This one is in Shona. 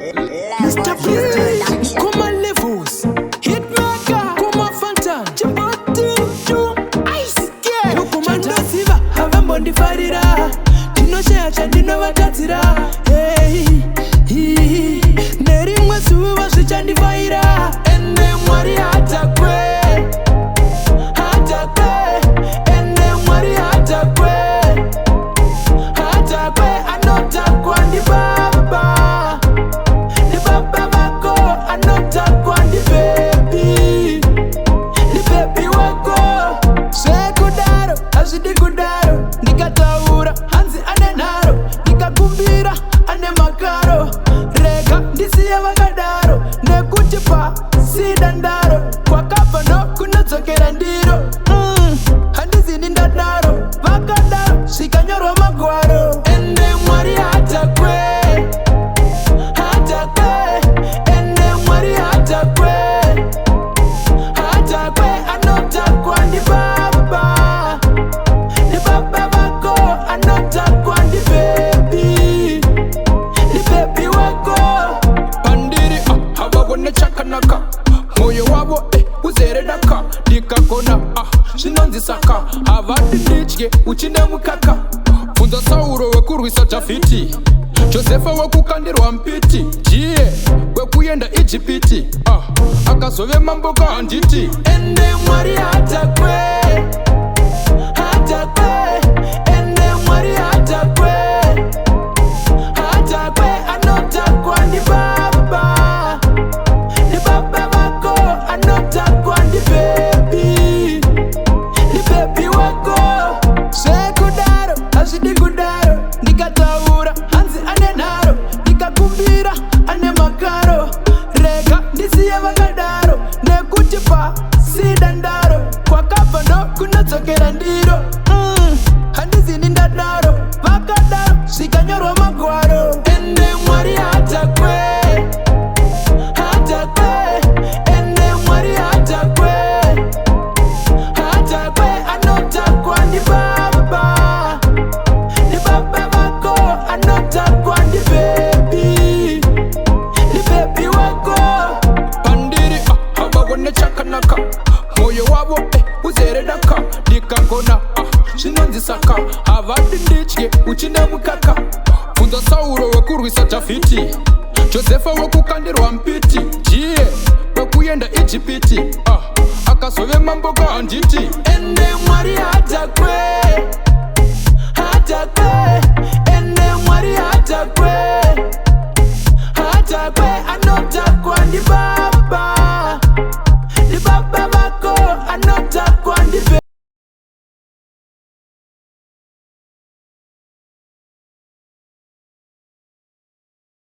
Mr. Please, come on levels. Hitmaker, come on Fanta. Chipotle, ice game. No commander Siva, have a bondi farira. Dino share chandino watatira. Hey, neri mwasuwa washi chandi faira. Ende mwari hatakwe. Sidandaro kwa kapa no kunatokera ndiro handizi nindadaro vakadaro shikanyoro magwaro ende mwari hatakwe ende mwari hatakwe anotakwa ndi baba vako anotakwa ndi bebi wako pandiri havavone chakanaka moyo wabo uzere daka ndikakona zvinonzisaka havadiditye uchine mukaka funza Sauro wekurwisa Tafiti, Josefa wekukandirwa mpiti, jiye wekuyenda Ijipiti akazove mamboka handiti ende mwari hatakwe ende mwari hatakwe anotakwa ndi baba bebi wako sekudaro azvidikudaro ndikataura hanzi ane nharo ndikakumbira ane makaro rega ndisiye vakadaro nekuti pasidandaro kwakabva nokunodzokera ndiro handizini ndadaro vakadaro zvikanyorwa magwaro ende mwari hatakwe ende mwari hatakwe anotakwa ndi baba vako anotakwa ndi bebi wako pandiri havavone chakanaka moyo wavo uzere daka ndikakona zvinonzisaka havadinditye uchine mukaka funza Sauro wekurwisa Tafiti, Josefa wekukandirwa mpiti, jiye wekuyenda Ijipiti akazove mamboka handiti ende mwari hatakwe ende mwari hatakwe